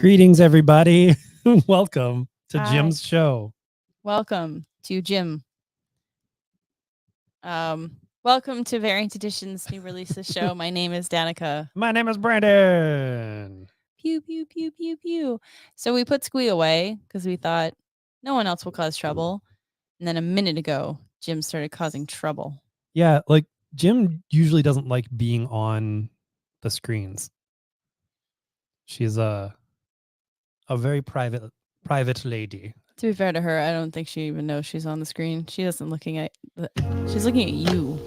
Greetings, everybody. Welcome to Hi. Jim's show. Welcome to Jim. Welcome to Variant Edition's new releases show. My name is Danica. My name is Brandon. Pew, pew, pew, pew, pew. So we put Squee away because we thought no one else will cause trouble. And then a minute ago, Jim started causing trouble. Yeah, like Jim usually doesn't like being on the screens. She's a very private lady. To be fair to her, I don't think she even knows she's on the screen. She isn't looking at she's looking at you.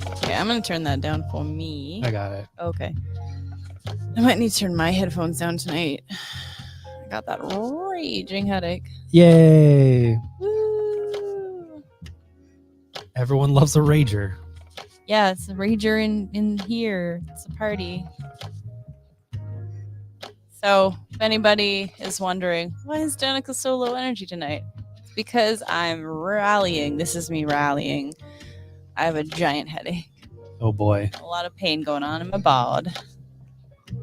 Okay, I'm gonna turn that down for me. I got it. Okay. I might need to turn my headphones down tonight. I got that raging headache. Yay! Woo! Everyone loves a rager. Yeah, it's a rager in here. It's a party. So, if anybody is wondering, why is Danica so low energy tonight? It's because I'm rallying. This is me rallying. I have a giant headache. Oh boy. A lot of pain going on in my bod.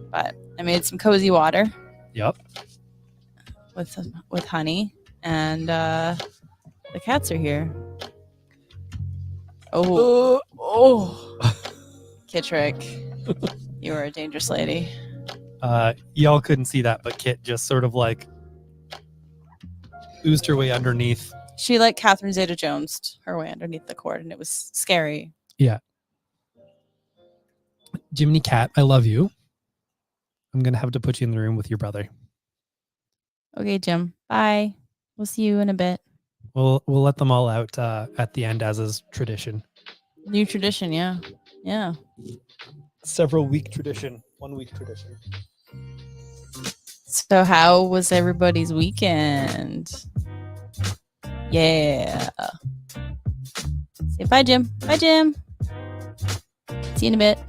But I made some cozy water. Yep. With honey. And the cats are here. Oh. Kitrick. You are a dangerous lady. Y'all couldn't see that, but Kit just sort of like oozed her way underneath. She like Catherine Zeta-Jones her way underneath the cord, and it was scary. Yeah. Jiminy Cat, I love you. I'm gonna have to put you in the room with your brother. Okay, Jim. Bye. We'll see you in a bit. We'll let them all out at the end, as is tradition. New tradition, yeah. Yeah. Several week tradition. 1 week tradition. So how was everybody's weekend? Yeah. Say bye, Jim. Bye, Jim. See you in a bit.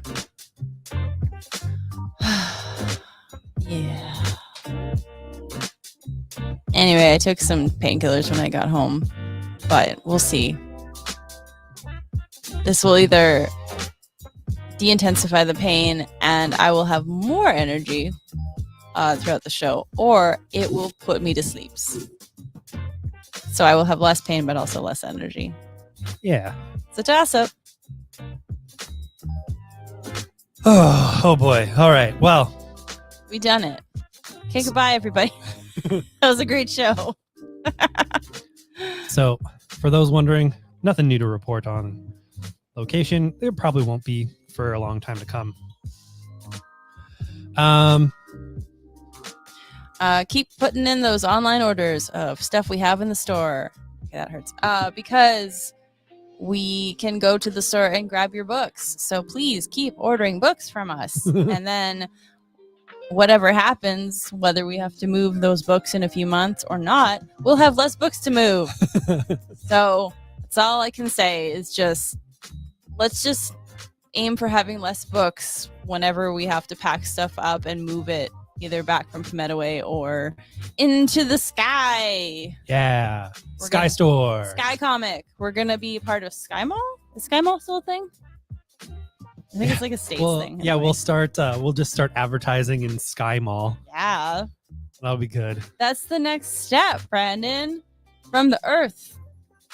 Yeah. Anyway, I took some painkillers when I got home, but we'll see. This will either de-intensify the pain and I will have more energy throughout the show, or it will put me to sleep. So I will have less pain, but also less energy. Yeah. It's a toss-up. Oh boy. All right. Well, We done it. Okay, goodbye, everybody. That was a great show. So for those wondering, nothing new to report on location. There probably won't be for a long time to come. Keep putting in those online orders of stuff we have in the store. Okay, that hurts. Because we can go to the store and grab your books. So please keep ordering books from us. And then whatever happens, whether we have to move those books in a few months or not, we'll have less books to move. So that's all I can say is let's just aim for having less books whenever we have to pack stuff up and move it either back from Medaway or into the Sky. Yeah. Sky Store. Sky Comic. We're going to be part of Sky Mall. Is Sky Mall still a thing? I think it's like a states thing. Yeah, anyway. We'll just start advertising in Sky Mall. Yeah. That'll be good. That's the next step, Brandon. From the earth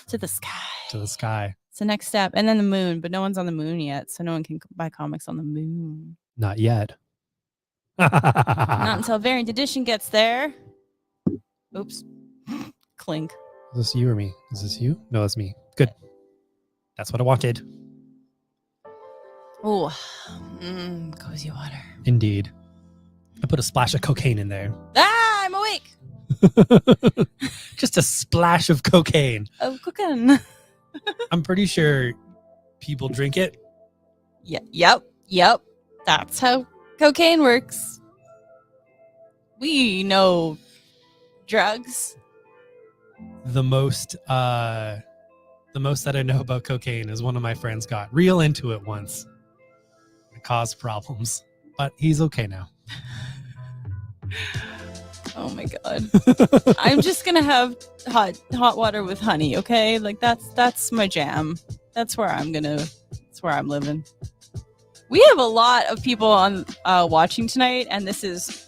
to the sky. To the sky. It's the next step. And then the moon, but no one's on the moon yet, so no one can buy comics on the moon. Not yet. Not until Variant Edition gets there. Oops. Clink. Is this you or me? Is this you? No, it's me. Good. That's what I wanted. Oh, cozy water. Indeed. I put a splash of cocaine in there. Ah, I'm awake. Just a splash of cocaine. Of cocaine. I'm pretty sure people drink it. Yeah, yep. That's how cocaine works. We know drugs. The most that I know about cocaine is one of my friends got real into it once. It caused problems, but he's okay now. Oh my god. I'm just gonna have hot water with honey, okay? Like that's my jam. That's where I'm living. We have a lot of people on watching tonight, and this is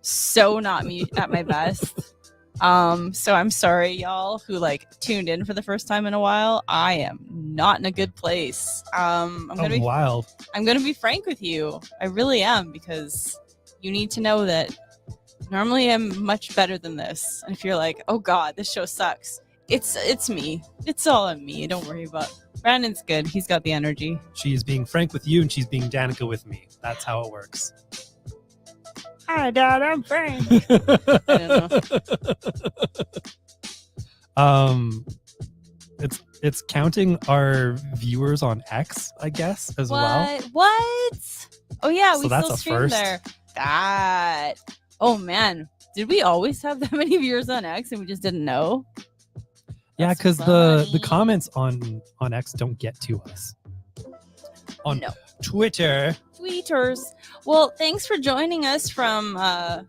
so not me at my best. So I'm sorry, y'all, who like tuned in for the first time in a while. I am not in a good place. I'm gonna be frank with you. I really am, because you need to know that normally I'm much better than this. And if you're like, oh god, this show sucks, it's me. It's all on me. Don't worry about it. Brandon's good. He's got the energy. She's being frank with you and she's being Danica with me. That's how it works. Hi, Dad. I'm Frank. I don't know. It's counting our viewers on X, I guess, as well. What? Oh yeah, So we that's still a stream first. there. That. Oh man, did we always have that many viewers on X and we just didn't know? Yeah, That's because funny. the comments on X don't get to us. On No. Twitter. Tweeters. Well, thanks for joining us from I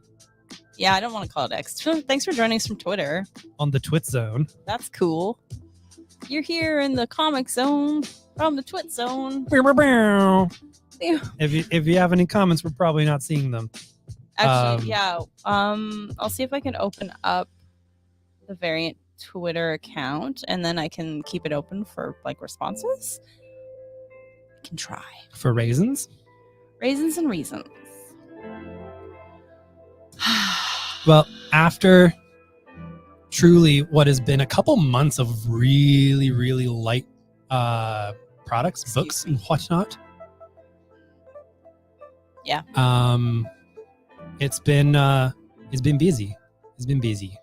don't want to call it X. Thanks for joining us from Twitter. On the Twit Zone. That's cool. You're here in the comic zone from the Twit Zone. If you have any comments, we're probably not seeing them. Actually, yeah. I'll see if I can open up the Variant Twitter account and then I can keep it open for like responses. I can try. For raisins? Raisins and reasons. Well, after truly what has been a couple months of really, really light products, books and whatnot. Yeah. It's been busy. It's been busy.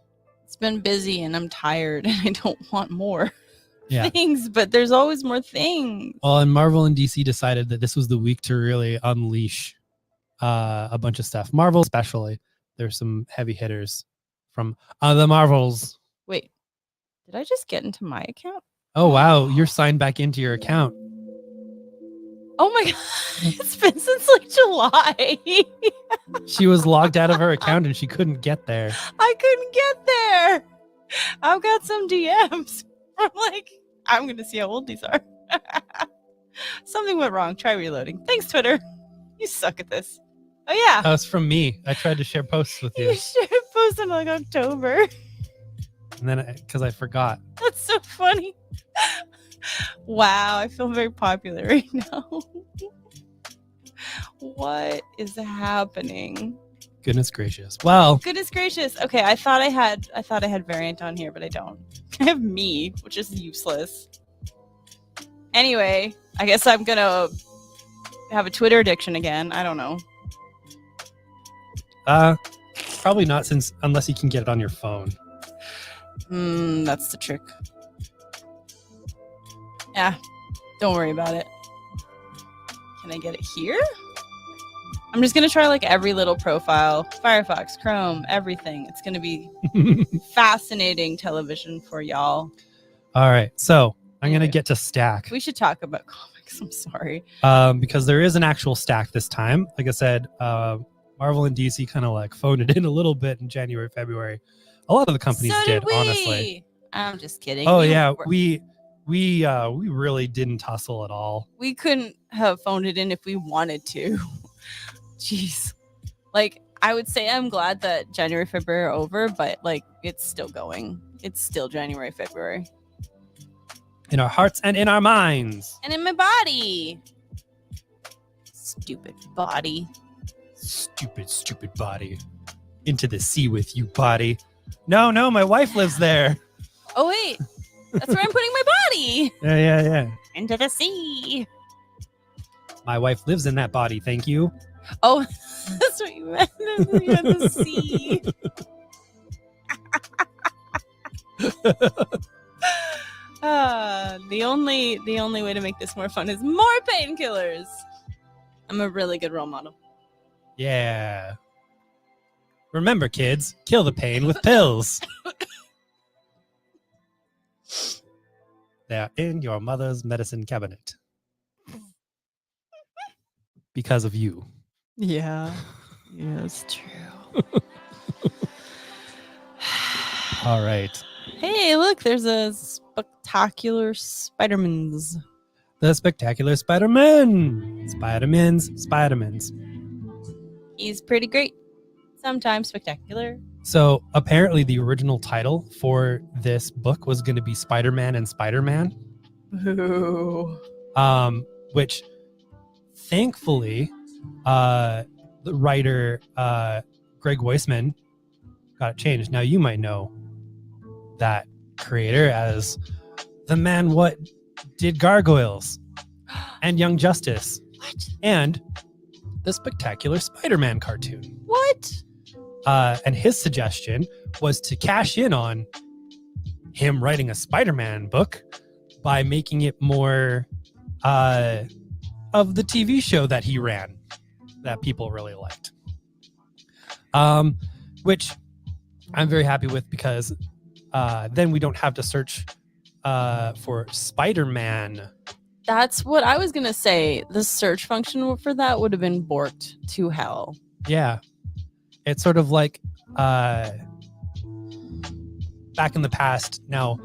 It's been busy and I'm tired and I don't want more Yeah. things, but there's always more things. Well, and Marvel and DC decided that this was the week to really unleash a bunch of stuff. Marvel especially. There's some heavy hitters from the Marvels. Wait, did I just get into my account? Oh, wow. You're signed back into your account. Oh my god, it's been since like July. She was logged out of her account and she couldn't get there. I couldn't get there. I've got some DMs. I'm like, I'm gonna see how old these are. Something went wrong. Try reloading. Thanks, Twitter. You suck at this. Oh yeah. That was from me. I tried to share posts with you. You should have posted in like October. And then because I forgot. That's so funny. Wow, I feel very popular right now. What is happening? Goodness gracious. Well, Goodness gracious. Okay, I thought I had Variant on here, but I don't. I have me, which is useless. Anyway, I guess I'm gonna have a Twitter addiction again. I don't know. probably not, unless you can get it on your phone. That's the trick. Yeah, don't worry about it. Can I get it here? I'm just gonna try like every little profile. Firefox, Chrome, everything. It's gonna be fascinating television for y'all. All right, so I'm Anyway. gonna get to Stack. We should talk about comics. I'm sorry. Because there is an actual Stack this time. Like I said, Marvel and DC kind of like phoned it in a little bit in January, February. A lot of the companies So did, we. honestly. I'm just kidding. Oh yeah, we really didn't hustle at all. We couldn't have phoned it in if we wanted to. Jeez. Like, I would say I'm glad that January, February are over, but like it's still going. It's still January, February. In our hearts and in our minds. And in my body. Stupid body. Stupid body. Into the sea with you, body. No, my wife lives there. Oh wait. That's where I'm putting my body. Yeah. Into the sea. My wife lives in that body, thank you. Oh, that's what you meant. You meant the sea. The only way to make this more fun is more painkillers. I'm a really good role model. Yeah. Remember, kids, kill the pain with pills. They are in your mother's medicine cabinet. Because of you. Yeah, it's true. All right. Hey, look, there's a spectacular Spider-Man's. The Spectacular Spider-Man. Spider-Mans. He's pretty great. Sometimes spectacular. So apparently the original title for this book was going to be Spider-Man and Spider-Man, Boo. which thankfully the writer Greg Weisman got it changed. Now you might know that creator as the man what did Gargoyles and Young Justice What? and the Spectacular Spider-Man cartoon. What? And his suggestion was to cash in on him writing a Spider-Man book by making it more of the TV show that he ran that people really liked. Which I'm very happy with because then we don't have to search for Spider-Man. That's what I was going to say. The search function for that would have been borked to hell. Yeah. It's sort of like back in the past. Now,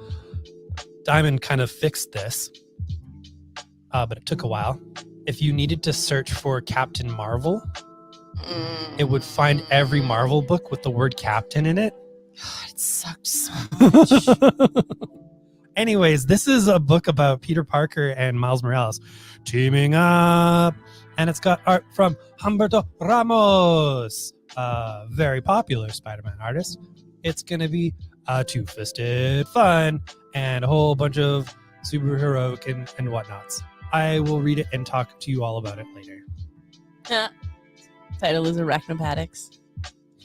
Diamond kind of fixed this, but it took a while. If you needed to search for Captain Marvel, it would find every Marvel book with the word Captain in it. God, it sucked so much. Anyways, this is a book about Peter Parker and Miles Morales teaming up, and it's got art from Humberto Ramos, a very popular Spider-Man artist. It's going to be two-fisted fun and a whole bunch of superheroic and whatnots. I will read it and talk to you all about it later. Yeah. Title is Arachnopatics.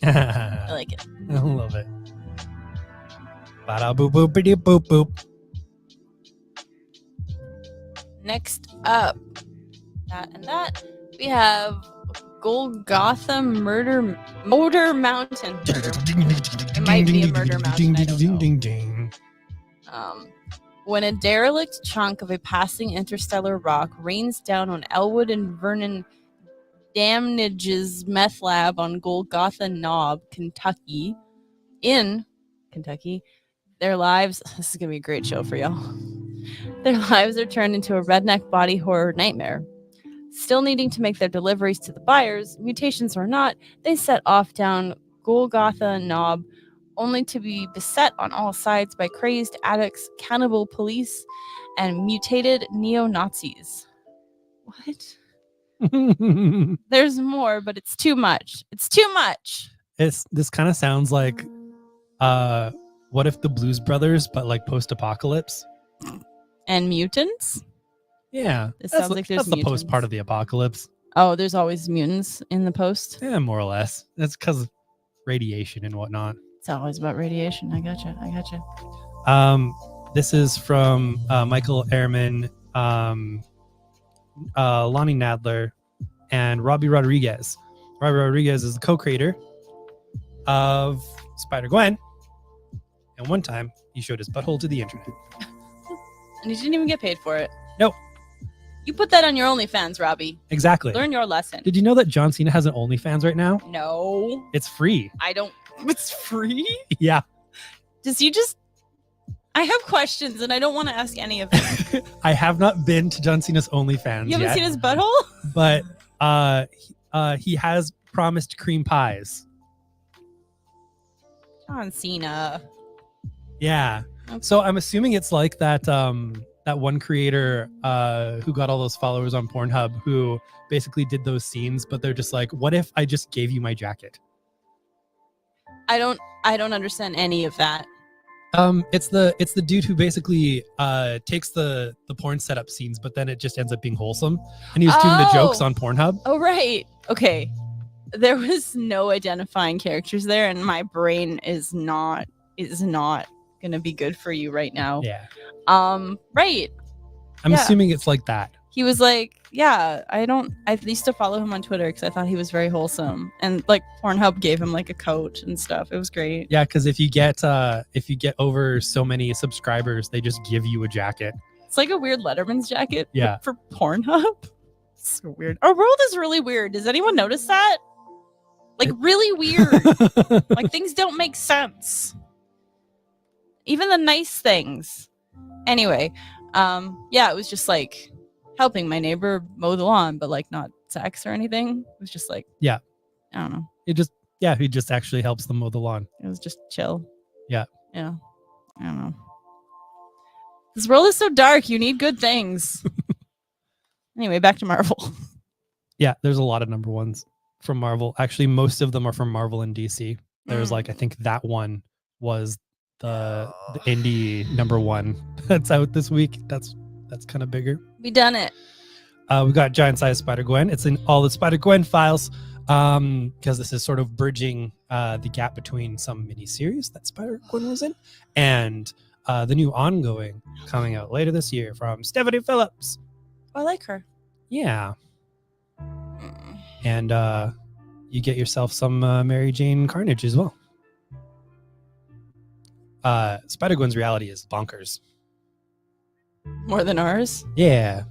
I I like it. love it. Bada boop boop biddy boop boop. Next up, we have Golgotha Motor Mountain. It might be a murder mountain, I don't know. When a derelict chunk of a passing interstellar rock rains down on Elwood and Vernon Damnage's meth lab on Golgotha Knob, Kentucky, their lives, this is going to be a great show for y'all. Their lives are turned into a redneck body horror nightmare. Still needing to make their deliveries to the buyers, mutations or not, they set off down Golgotha Knob, only to be beset on all sides by crazed addicts, cannibal police, and mutated neo-Nazis. What? There's more, but it's too much. It's too much. This kind of sounds like what if the Blues Brothers, but like post-apocalypse? And mutants? Yeah. It sounds like there's that's the mutants. post part of the apocalypse. Oh, there's always mutants in the post? Yeah, more or less. That's because of radiation and whatnot. It's always about radiation. I gotcha. This is from Michael Ehrman, Lonnie Nadler, and Robbie Rodriguez. Robbie Rodriguez is the co-creator of Spider-Gwen. And one time, he showed his butthole to the internet. And he didn't even get paid for it. Nope. You put that on your OnlyFans, Robbie. Exactly. Learn your lesson. Did you know that John Cena has an OnlyFans right now? No. It's free. I don't. It's free? Yeah. Does he just... I have questions and I don't want to ask any of them. I have not been to John Cena's OnlyFans You haven't yet, seen his butthole? but he has promised cream pies. John Cena. Yeah. Okay. So I'm assuming it's like that that one creator who got all those followers on Pornhub who basically did those scenes, but they're just like, what if I just gave you my jacket? I don't understand any of that. It's the dude who basically takes the porn setup scenes, but then it just ends up being wholesome. And he was doing the jokes on Pornhub. Oh, right. Okay. There was no identifying characters there, and my brain is not gonna be good for you right now. Yeah. Right. I'm assuming it's like that. He was like, yeah, I used to follow him on Twitter because I thought he was very wholesome. And like Pornhub gave him like a coat and stuff. It was great. Yeah, because if you get over so many subscribers, they just give you a jacket. It's like a weird Letterman's jacket. Yeah. For Pornhub. It's so weird. Our world is really weird. Does anyone notice that? Like really weird. Like things don't make sense. Even the nice things. Anyway, yeah, it was just like helping my neighbor mow the lawn, but like not sex or anything. It was just like, yeah, I don't know. it just Yeah, he just actually helps them mow the lawn. It was just chill. Yeah. Yeah. I don't know. This world is so dark. You need good things. Anyway, back to Marvel. Yeah, there's a lot of number ones from Marvel. Actually, most of them are from Marvel and DC. There's like, I think that one was the indie number one that's out this week. That's kind of bigger. We done it. We got Giant Size Spider-Gwen. It's in all the Spider-Gwen files because this is sort of bridging the gap between some miniseries that Spider-Gwen was in and the new ongoing coming out later this year from Stephanie Phillips. I like her. Yeah. And you get yourself some Mary Jane Carnage as well. Spider-Gwen's reality is bonkers. More than ours? Yeah.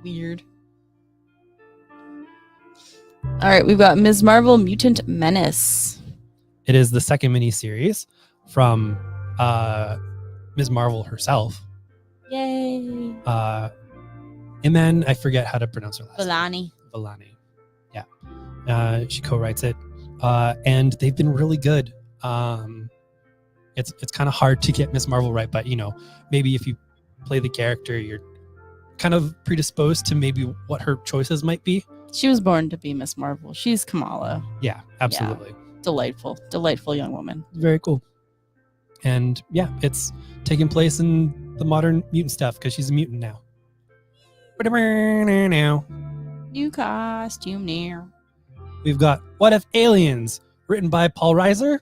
Weird. All right, we've got Ms. Marvel Mutant Menace. It is the second miniseries from Ms. Marvel herself. Yay. And then I forget how to pronounce her last Vellani. Vellani. Yeah. She co-writes it. And they've been really good. It's kind of hard to get Ms. Marvel right, but maybe if you play the character, you're kind of predisposed to maybe what her choices might be. She was born to be Miss Marvel. She's Kamala. Yeah, absolutely. Yeah. Delightful young woman. Very cool. And yeah, it's taking place in the modern mutant stuff because she's a mutant now. New costume now. We've got What If Aliens, written by Paul Reiser.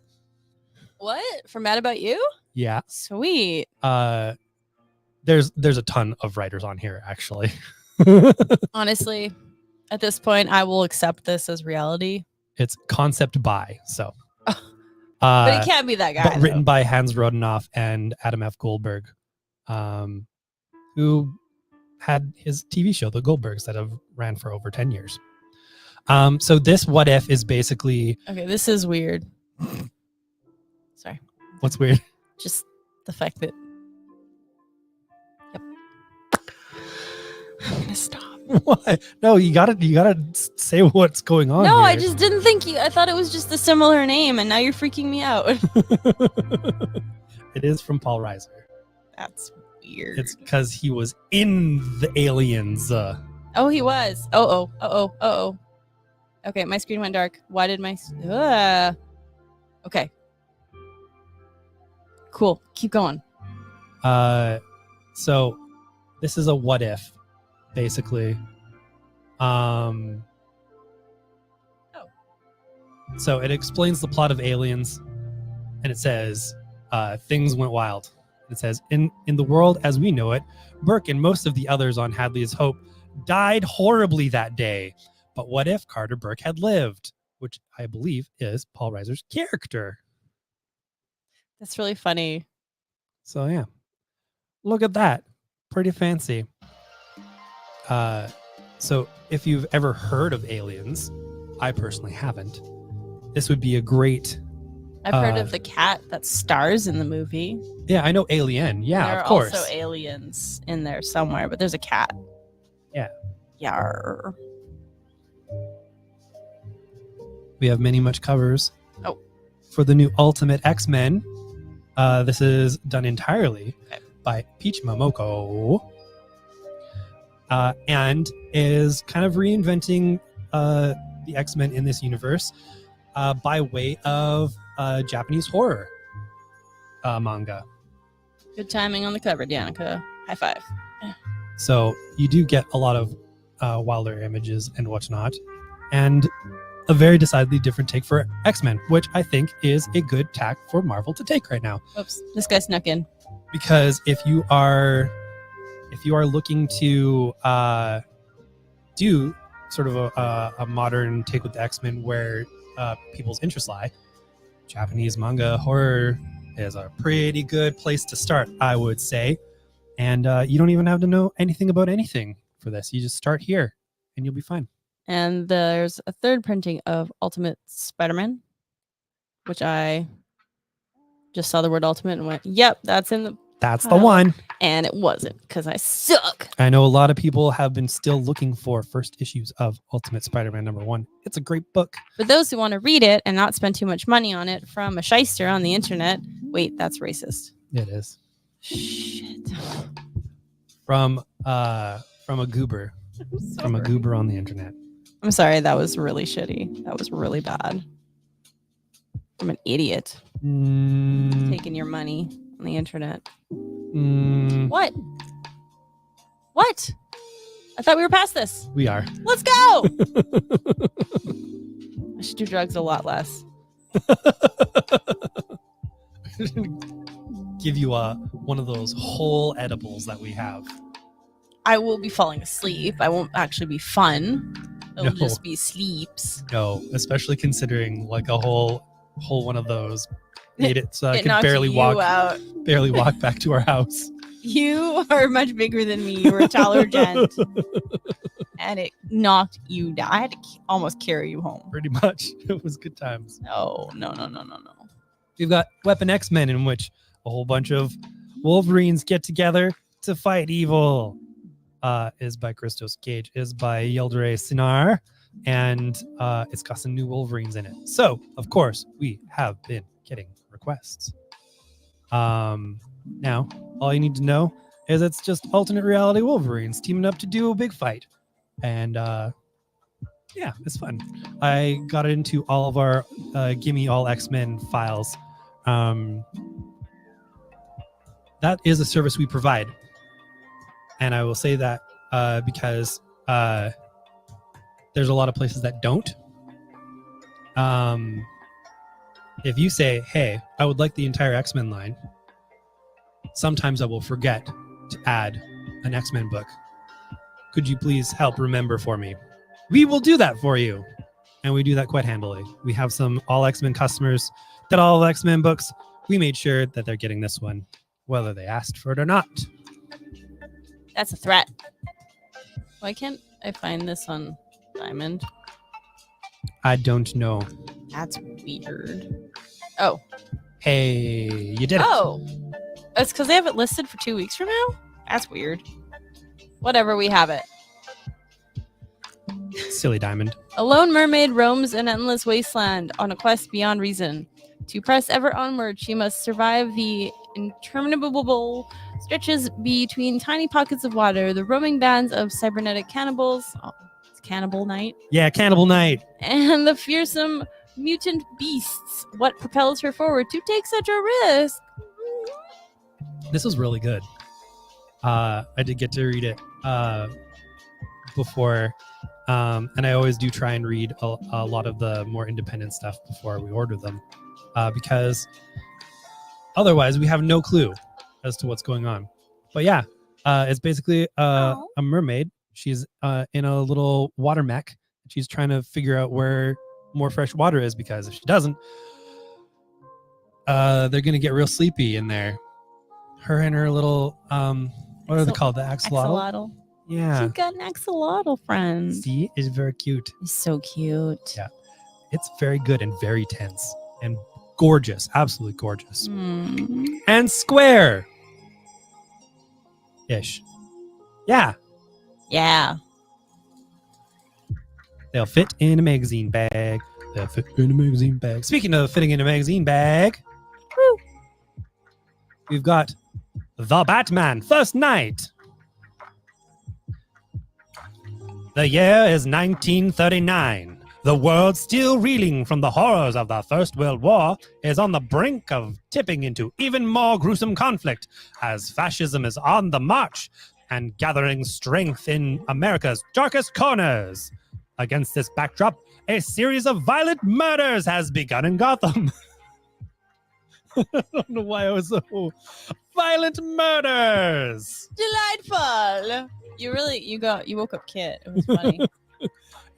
What? For Mad About You? Yeah. Sweet. There's a ton of writers on here, actually. Honestly, at this point, I will accept this as reality. It's concept by, so. But it can't be that guy. But written by Hans Rodenoff and Adam F. Goldberg, who had his TV show, The Goldbergs, that have ran for over 10 years. So this What If is basically... Okay, this is weird. Sorry. What's weird? Just the fact that... Yep. I'm gonna stop. What? No, you gotta say what's going on. No, here. I just didn't think you. I thought it was just a similar name, and now you're freaking me out. It is from Paul Reiser. That's weird. It's because he was in the Aliens. Oh, he was. Oh. Okay, my screen went dark. Why did my... Okay. Cool. Keep going. So this is a what if, basically. So it explains the plot of Aliens, and it says things went wild. It says in the world as we know it, Burke and most of the others on Hadley's Hope died horribly that day. But what if Carter Burke had lived? Which I believe is Paul Reiser's character. That's really funny. So yeah, look at that. Pretty fancy. So if you've ever heard of Aliens, I personally haven't. This would be a great... I've heard of the cat that stars in the movie. Yeah, I know Alien. Yeah, there of course. There are also aliens in there somewhere, but there's a cat. Yeah. Yarr. We have many much covers. Oh. For the new Ultimate X-Men. This is done entirely by Peach Momoko. And is kind of reinventing the X-Men in this universe by way of Japanese horror manga. Good timing on the cover, Danica. High five. So you do get a lot of wilder images and whatnot, and a very decidedly different take for X-Men, which I think is a good tack for Marvel to take right now. Oops, this guy snuck in. Because if you are looking to do sort of a modern take with the X-Men where people's interests lie, Japanese manga horror is a pretty good place to start, I would say. And you don't even have to know anything about anything for this. You just start here and you'll be fine. And there's a third printing of Ultimate Spider-Man, which I just saw the word Ultimate and went, yep, that's in That's the one. And it wasn't because I suck. I know a lot of people have been still looking for first issues of Ultimate Spider-Man #1. It's a great book. For those who want to read it and not spend too much money on it from a shyster on the internet. Wait, that's racist. It is. Shit. From a goober. From a goober on the internet. I'm sorry, that was really shitty. That was really bad. I'm an idiot. Taking your money on the internet. What? What? I thought we were past this. We are. Let's go. I should do drugs a lot less. Give you one of those whole edibles that we have. I will be falling asleep. I won't actually be fun. It'll just be sleeps. No, especially considering like a whole one of those made it so I could knocked barely you walk back to our house. You are much bigger than me. You were a taller gent. And it knocked you down. I had to almost carry you home. Pretty much. It was good times. No. We've got Weapon X-Men, in which a whole bunch of Wolverines get together to fight evil. Is by Christos Gage, is by Yildiray Cinar, and it's got some new Wolverines in it. So, of course, we have been getting requests. Now, all you need to know is it's just alternate reality Wolverines teaming up to do a big fight. And yeah, it's fun. I got into all of our Gimme All X-Men files. That is a service we provide. And I will say that because there's a lot of places that don't. If you say, hey, I would like the entire X-Men line, sometimes I will forget to add an X-Men book. Could you please help remember for me? We will do that for you. And we do that quite handily. We have some all X-Men customers that all X-Men books. We made sure that they're getting this one, whether they asked for it or not. That's a threat. Why can't I find this on Diamond? I don't know. That's weird. Oh. Hey, you did it. Oh. It's because they have it listed for 2 weeks from now? That's weird. Whatever, we have it. Silly Diamond. A lone mermaid roams an endless wasteland on a quest beyond reason. To press ever onward, she must survive the interminable stretches between tiny pockets of water, the roaming bands of cybernetic cannibals. Oh, it's Cannibal Night. Yeah, Cannibal Night. And the fearsome mutant beasts. What propels her forward to take such a risk? This was really good. I did get to read it before. And I always do try and read a lot of the more independent stuff before we order them. Because otherwise we have no clue as to what's going on. But yeah, it's basically a mermaid. She's in a little water mech. She's trying to figure out where more fresh water is, because if she doesn't, they're going to get real sleepy in there. Her and her little, what are they called? The axolotl? Axolotl. Yeah. She's got an axolotl friend. See, it's very cute. He's so cute. Yeah. It's very good and very tense and gorgeous. Absolutely gorgeous. And square. Ish. Yeah. Yeah. They'll fit in a magazine bag. They'll fit in a magazine bag. Speaking of fitting in a magazine bag, woo, we've got The Batman First Night. The year is 1939. The world, still reeling from the horrors of the First World War, is on the brink of tipping into even more gruesome conflict as fascism is on the march and gathering strength in America's darkest corners. Against this backdrop, a series of violent murders has begun in Gotham. I don't know why I was so... Violent murders! Delightful! You woke up Kit. It was funny.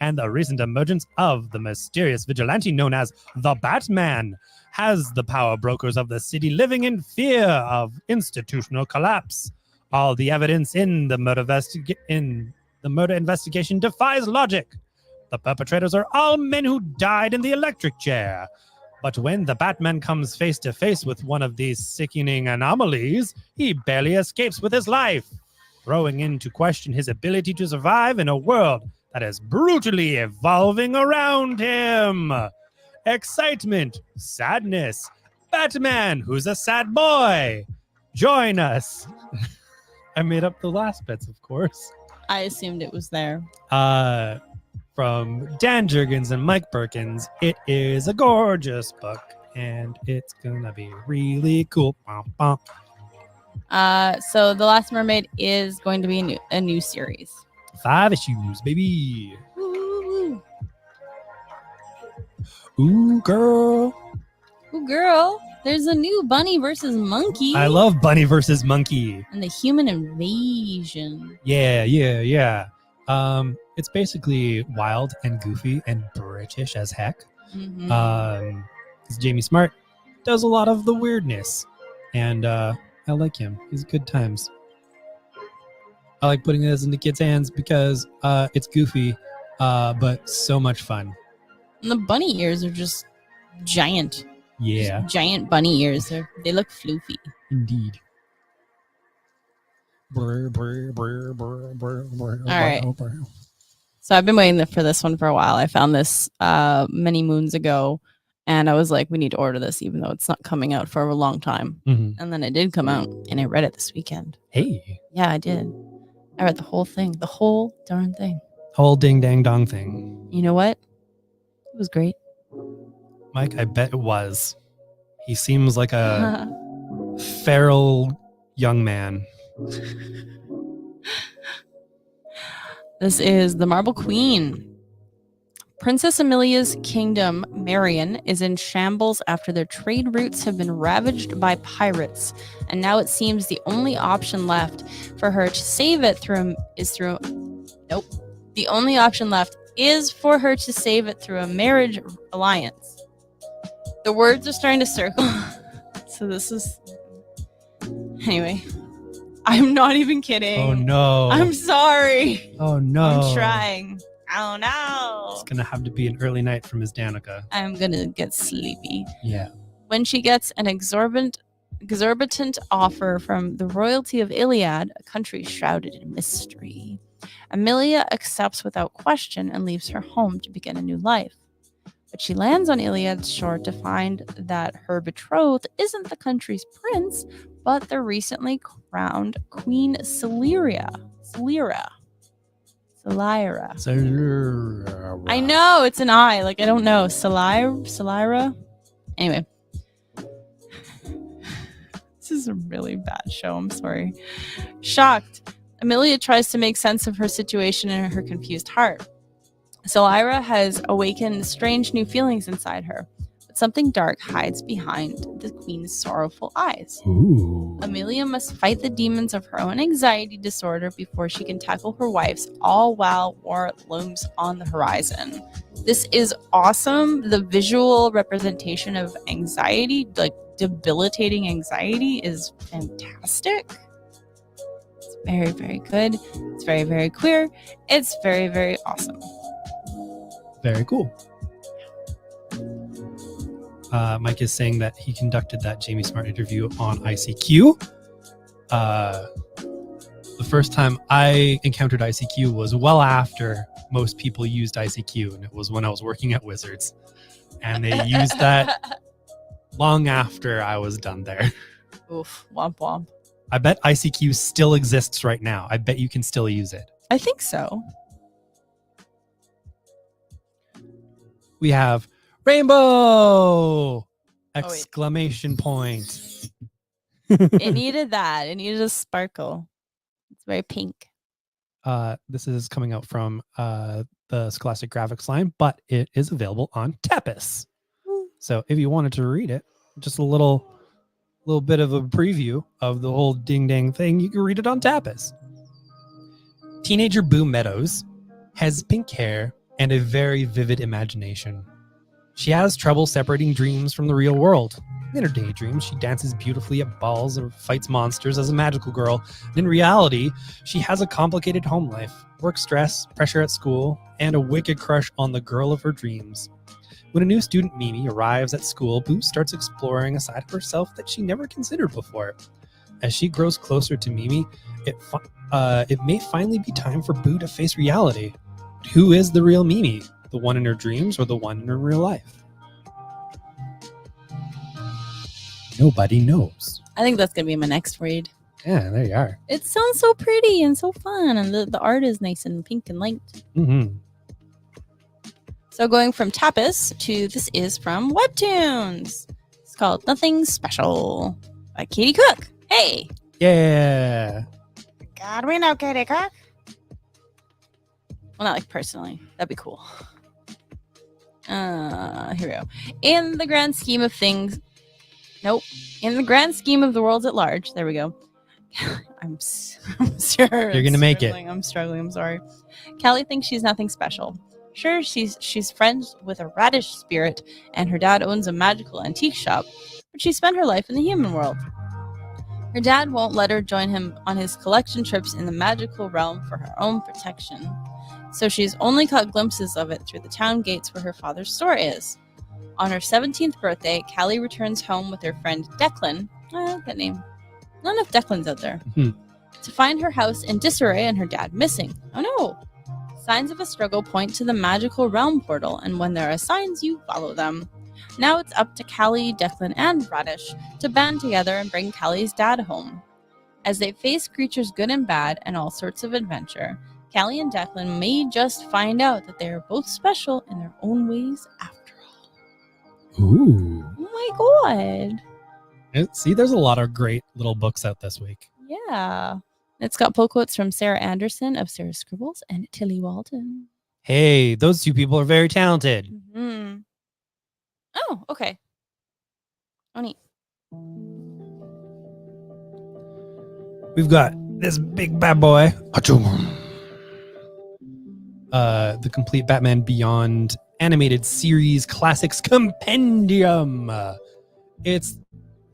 And the recent emergence of the mysterious vigilante known as the Batman has the power brokers of the city living in fear of institutional collapse. All the evidence in the murder investigation defies logic. The perpetrators are all men who died in the electric chair. But when the Batman comes face to face with one of these sickening anomalies, he barely escapes with his life, throwing into question his ability to survive in a world that is brutally evolving around him. Excitement, sadness, Batman, who's a sad boy. Join us. I made up the last bits, of course. I assumed it was there. From Dan Jurgens and Mike Perkins, it is a gorgeous book, and it's gonna be really cool. So The Last Mermaid is going to be a new series. 5 issues, baby. Ooh, Ooh, girl. ooh, girl. There's a new Bunny versus Monkey. I love Bunny versus Monkey. And the human invasion. Yeah. It's basically wild and goofy and British as heck. Mm-hmm. 'Cause Jamie Smart does a lot of the weirdness, and I like him. He's good times. I like putting this into kids' hands because it's goofy, but so much fun. And the bunny ears are just giant. Yeah, Just giant bunny ears. They look floofy. indeed. All right. So I've been waiting for this one for a while. I found this many moons ago, and I was like, we need to order this, even though it's not coming out for a long time. Mm-hmm. And then it did come out, and I read it this weekend. Hey, Yeah, I did. I read the whole thing, the whole darn thing. whole ding dang dong thing. You know what? It was great. Mike, I bet it was. He seems like a feral young man. This is The Marble Queen. Princess Amelia's kingdom, Marion, is in shambles after their trade routes have been ravaged by pirates, and now it seems the only option left for her to save it The only option left is for her to save it through a marriage alliance. The words are starting to circle. So this is... Anyway. I'm not even kidding. Oh no. I'm sorry. Oh no. I'm trying. Oh no. It's gonna have to be an early night for Miss Danica. I'm gonna get sleepy. Yeah. When she gets an exorbitant offer from the royalty of Iliad, a country shrouded in mystery, Amelia accepts without question and leaves her home to begin a new life. But she lands on Iliad's shore to find that her betrothed isn't the country's prince, but the recently crowned Queen Celira. I know, it's an I. Like, I don't know. Celira? Anyway. This is a really bad show. I'm sorry. Shocked, Amelia tries to make sense of her situation in her confused heart. Celira has awakened strange new feelings inside her, but something dark hides behind the queen's sorrowful eyes. Ooh. Amelia must fight the demons of her own anxiety disorder before she can tackle her wife's, all while war looms on the horizon. This is awesome. The visual representation of anxiety, like debilitating anxiety, is fantastic. It's very, very good. It's very, very queer. It's very, very awesome. Very cool. Mike is saying that he conducted that Jamie Smart interview on ICQ. The first time I encountered ICQ was well after most people used ICQ, and it was when I was working at Wizards. And they used that long after I was done there. Oof, womp womp. I bet ICQ still exists right now. I bet you can still use it. I think so. We have rainbow! Exclamation point. It needed that. It needed a sparkle. It's very pink. This is coming out from the Scholastic Graphics line, but it is available on Tapas. So if you wanted to read it, just a little bit of a preview of the whole ding dang thing, you can read it on Tapas. Teenager Boo Meadows has pink hair and a very vivid imagination. She has trouble separating dreams from the real world. In her daydreams, she dances beautifully at balls or fights monsters as a magical girl. And in reality, she has a complicated home life, work stress, pressure at school, and a wicked crush on the girl of her dreams. When a new student, Mimi, arrives at school, Boo starts exploring a side of herself that she never considered before. As she grows closer to Mimi, it may finally be time for Boo to face reality. Who is the real Mimi? The one in her dreams or the one in her real life? Nobody knows. I think that's going to be my next read. Yeah, there you are. It sounds so pretty and so fun, and the art is nice and pink and light. Mm-hmm. So going from tapas to this is from Webtoons. It's called Nothing Special by Katie Cook. Hey! Yeah. God, we know Katie Cook. Well, not like personally. That'd be cool. Here we go. In the grand scheme of things... Nope. In the grand scheme of the world at large. There we go. I'm sure. You're going to make it. I'm struggling. I'm sorry. Callie thinks she's nothing special. Sure, she's friends with a radish spirit, and her dad owns a magical antique shop, but she spent her life in the human world. Her dad won't let her join him on his collection trips in the magical realm for her own protection, so she's only caught glimpses of it through the town gates where her father's store is. On her 17th birthday, Callie returns home with her friend Declan. I like that name. Not enough Declans out there. To find her house in disarray and her dad missing. Oh no! Signs of a struggle point to the magical realm portal, and when there are signs, you follow them. Now it's up to Callie, Declan, and Radish to band together and bring Callie's dad home. As they face creatures good and bad and all sorts of adventure, Callie and Declan may just find out that they are both special in their own ways after all. Ooh. Oh my god. See, there's a lot of great little books out this week. Yeah. It's got pull quotes from Sarah Anderson of Sarah Scribbles and Tilly Walton. Hey, those two people are very talented. Mm-hmm. Oh, okay. Oh, neat. We've got this big bad boy. The complete Batman Beyond animated series classics compendium. It's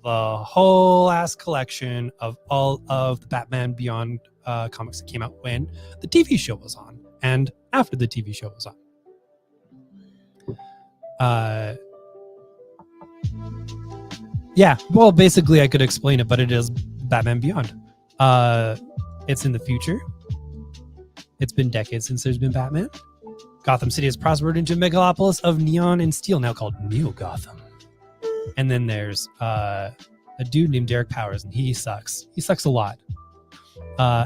the whole ass collection of all of the Batman Beyond comics that came out when the TV show was on and after the TV show was on. Yeah, well, basically I could explain it, but it is Batman Beyond. It's in the future. It's been decades since there's been Batman. Gotham City has prospered into a megalopolis of neon and steel, now called Neo Gotham. And then there's a dude named Derek Powers, and he sucks. He sucks a lot.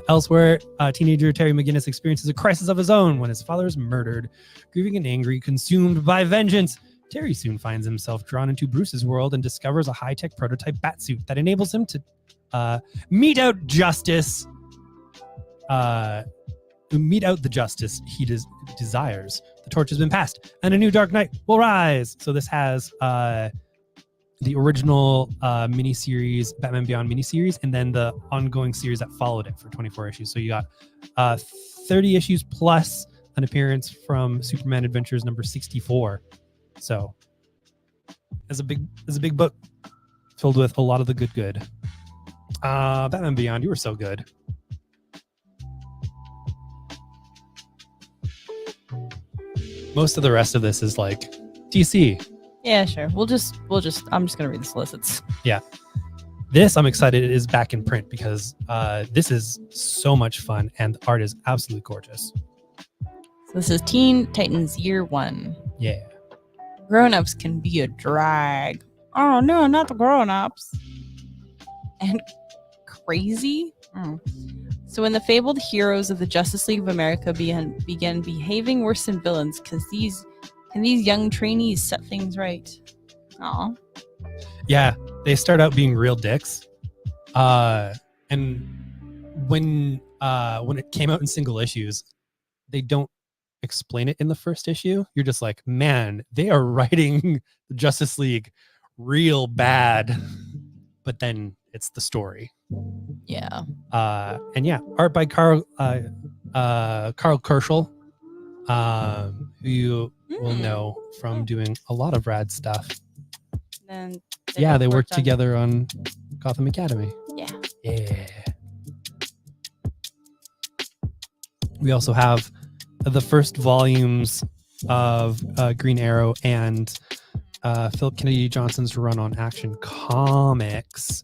Elsewhere, teenager Terry McGinnis experiences a crisis of his own when his father is murdered. Grieving and angry, consumed by vengeance, Terry soon finds himself drawn into Bruce's world and discovers a high-tech prototype batsuit that enables him to mete out the justice he desires. The torch has been passed, and a new Dark Knight will rise. So this has the original miniseries, Batman Beyond miniseries, and then the ongoing series that followed it for 24 issues. So you got 30 issues plus an appearance from Superman Adventures number 64. So it's a big book filled with a lot of the good. Batman Beyond, you were so good. Most of the rest of this is like DC. Yeah, sure. We'll just. I'm just gonna read the solicits. Yeah, this I'm excited it is back in print because this is so much fun and the art is absolutely gorgeous. So this is Teen Titans Year 1. Yeah. Grown-ups can be a drag. Oh no, not the grown-ups. And crazy. So when the fabled heroes of the Justice League of America began behaving worse than villains, can these young trainees set things right? Aw. Yeah, they start out being real dicks. And when it came out in single issues, they don't explain it in the first issue. You're just like, man, they are writing the Justice League real bad. But then it's the story. Yeah. And yeah, art by Carl Kerschel, who you will know from doing a lot of rad stuff. And Yeah, both they worked on- together on Gotham Academy. Yeah. Yeah. We also have the first volumes of Green Arrow and Philip Kennedy Johnson's run on Action Comics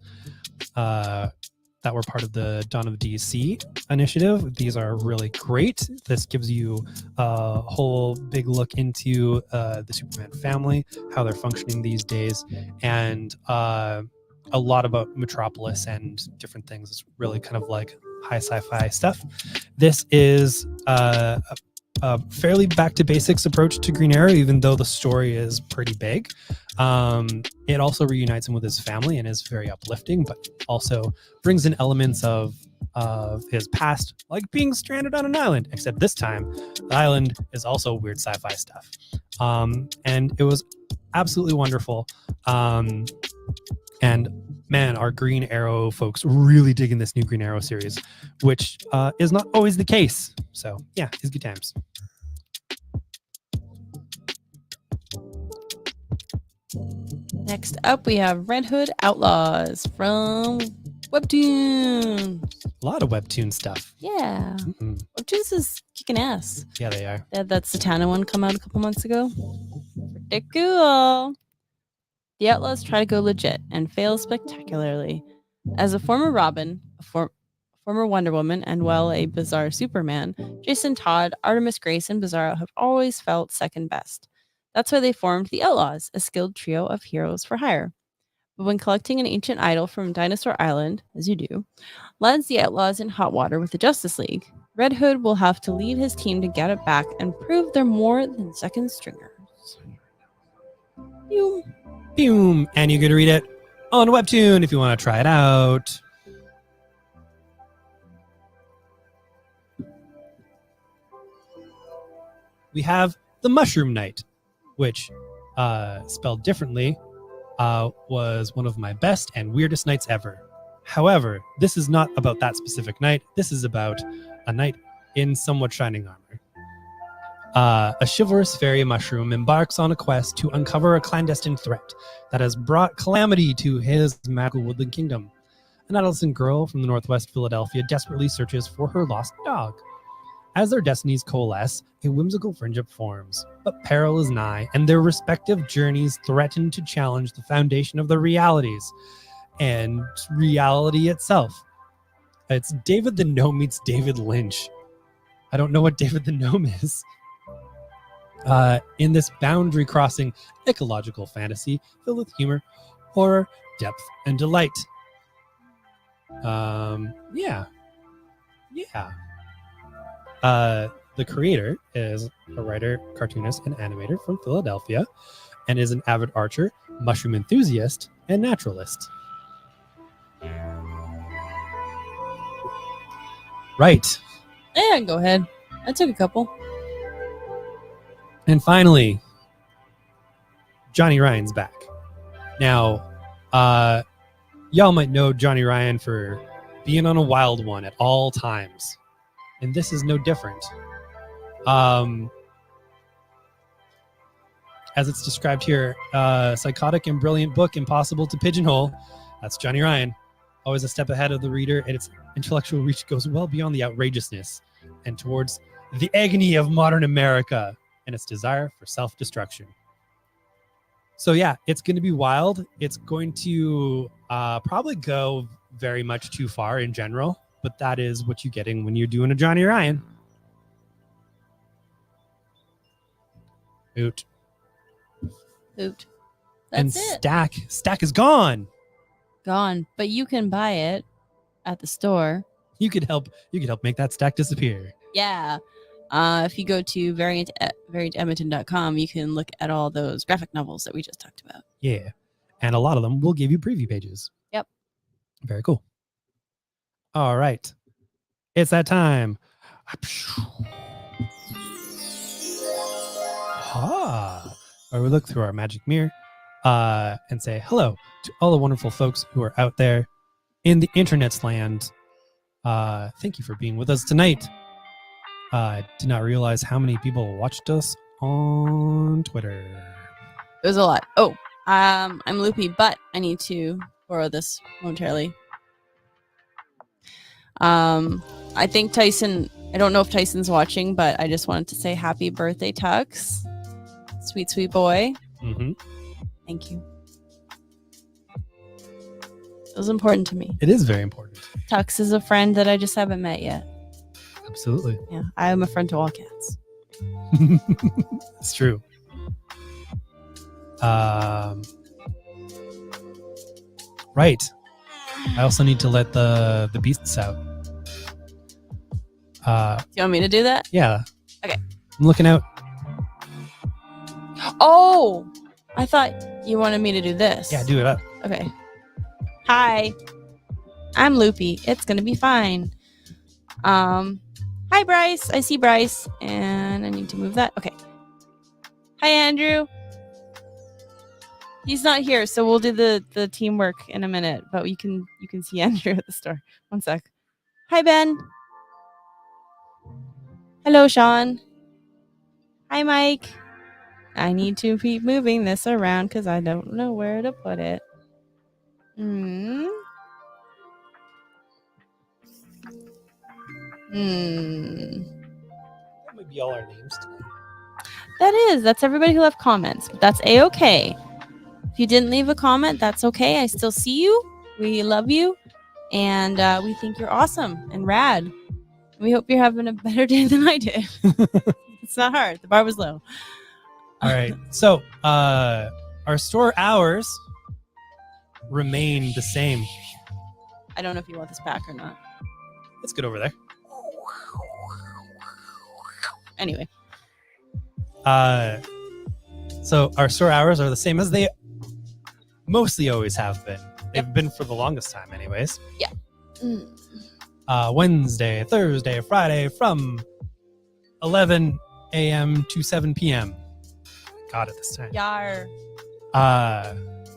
that were part of the Dawn of DC initiative. These are really great. This gives you a whole big look into the Superman family, how they're functioning these days, and a lot about Metropolis and different things. It's really kind of like high sci-fi stuff. This is a fairly back to basics approach to Green Arrow, even though the story is pretty big. It also reunites him with his family and is very uplifting, but also brings in elements of his past, like being stranded on an island, except this time the island is also weird sci-fi stuff. And it was absolutely wonderful. And man, our Green Arrow folks really digging this new Green Arrow series, which is not always the case. So yeah, it's good times. Next up, we have Red Hood Outlaws from Webtoon. A lot of Webtoon stuff. Yeah. Webtoons is kicking ass. Yeah, they are. They had that Satana one come out a couple months ago. Pretty cool. The Outlaws try to go legit and fail spectacularly. As a former Robin, a former Wonder Woman, and a bizarre Superman, Jason Todd, Artemis Grace, and Bizarro have always felt second best. That's why they formed the Outlaws, a skilled trio of heroes for hire. But when collecting an ancient idol from Dinosaur Island, as you do, lands the Outlaws in hot water with the Justice League, Red Hood will have to lead his team to get it back and prove they're more than second stringers. Boom. And you get to read it on Webtoon if you want to try it out. We have The Mushroom Night, which, spelled differently, was one of my best and weirdest nights ever. However, this is not about that specific night. This is about a knight in somewhat shining armor. A chivalrous fairy mushroom embarks on a quest to uncover a clandestine threat that has brought calamity to his magical woodland kingdom. An adolescent girl from the northwest Philadelphia desperately searches for her lost dog. As their destinies coalesce, a whimsical friendship forms, but peril is nigh, and their respective journeys threaten to challenge the foundation of their realities and reality itself. It's David the Gnome meets David Lynch. I don't know what David the Gnome is. In this boundary-crossing ecological fantasy filled with humor, horror, depth, and delight. Yeah. The creator is a writer, cartoonist, and animator from Philadelphia, and is an avid archer, mushroom enthusiast, and naturalist. Right. Yeah, go ahead. I took a couple. And finally, Johnny Ryan's back. Now, y'all might know Johnny Ryan for being on a wild one at all times. And this is no different. As it's described here, psychotic and brilliant book, impossible to pigeonhole. That's Johnny Ryan. Always a step ahead of the reader, and its intellectual reach goes well beyond the outrageousness and towards the agony of modern America and its desire for self-destruction. So yeah, it's going to be wild. It's going to probably go very much too far in general, but that is what you're getting when you're doing a Johnny Ryan. Oot. That's And it. Stack is gone. Gone. But you can buy it at the store. You could help make that Stack disappear. Yeah. If you go to variantedmonton.com, you can look at all those graphic novels that we just talked about. Yeah. And a lot of them will give you preview pages. Yep. Very cool. All right. It's that time. Or we look through our magic mirror and say hello to all the wonderful folks who are out there in the internet's land. Thank you for being with us tonight. I did not realize how many people watched us on Twitter. There's a lot. Oh, I'm loopy, but I need to borrow this momentarily. I think Tyson, I don't know if Tyson's watching, but I just wanted to say happy birthday, Tux. Sweet, sweet boy. Mm-hmm. Thank you. It was important to me. It is very important. Tux is a friend that I just haven't met yet. Absolutely. Yeah, I am a friend to all cats. It's true. Right. I also need to let the beasts out. Do you want me to do that? Yeah. Okay. I'm looking out. Oh, I thought you wanted me to do this. Yeah, do it up. Okay. Hi. I'm loopy. It's gonna be fine. Hi Bryce. I see Bryce, and I need to move that. Okay. Hi Andrew. He's not here, so we'll do the teamwork in a minute. But you can see Andrew at the store. One sec. Hi Ben. Hello Sean. Hi Mike. I need to keep moving this around because I don't know where to put it. That might be all our names tonight. That's everybody who left comments. But that's a-okay. If you didn't leave a comment, that's okay. I still see you. We love you. And we think you're awesome and rad. We hope you're having a better day than I did. It's not hard. The bar was low. All right. So our store hours remain the same. I don't know if you want this back or not. Let's get over there. Anyway. So our store hours are the same as they mostly always have been. They've been for the longest time anyways. Yeah. Wednesday, Thursday, Friday from 11 a.m. to 7 p.m. Got it this time. Yar.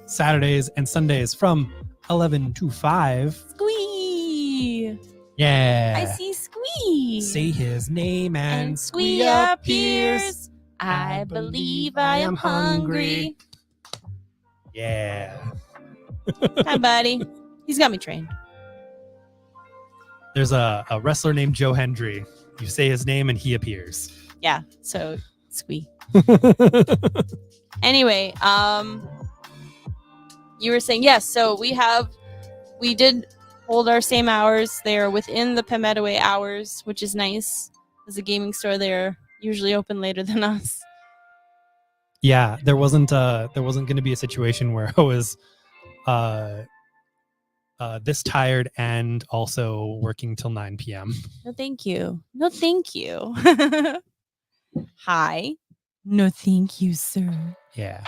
Saturdays and Sundays from 11 to 5. Squee. Yeah. I see Squee. Say his name and Squee appears. I believe I am hungry. Yeah. Hi, buddy. He's got me trained. There's a wrestler named Joe Hendry. You say his name and he appears. Yeah, so Squee. Anyway, you were saying, yes, so we did hold our same hours. They are within the Pemetaway hours, which is nice. As a gaming store, they're usually open later than us. Yeah, there wasn't going to be a situation where I was this tired and also working till 9 p.m. No, thank you. No, thank you. Hi. No, thank you, sir. Yeah.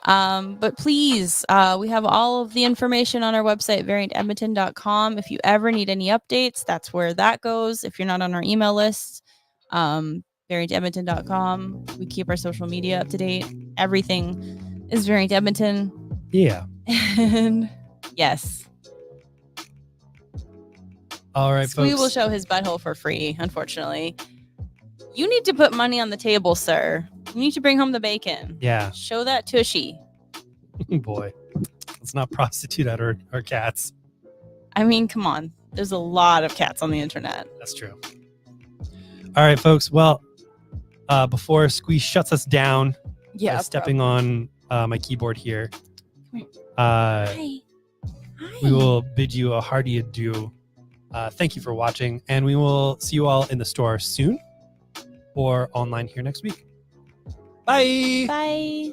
But please, we have all of the information on our website, variantedmonton.com. If you ever need any updates, that's where that goes. If you're not on our email list, variantedmonton.com. We keep our social media up to date. Everything is Variant Edmonton. Yeah. And yes. All right, Squee folks. will show his butthole for free, unfortunately. You need to put money on the table, sir. You need to bring home the bacon. Yeah. Show that tushy. Boy. Let's not prostitute out our cats. I mean, come on. There's a lot of cats on the internet. That's true. All right, folks. Well, before Squee shuts us down by stepping on my keyboard here, Hi. we will bid you a hearty adieu. Thank you for watching, and we will see you all in the store soon or online here next week. Bye. Bye.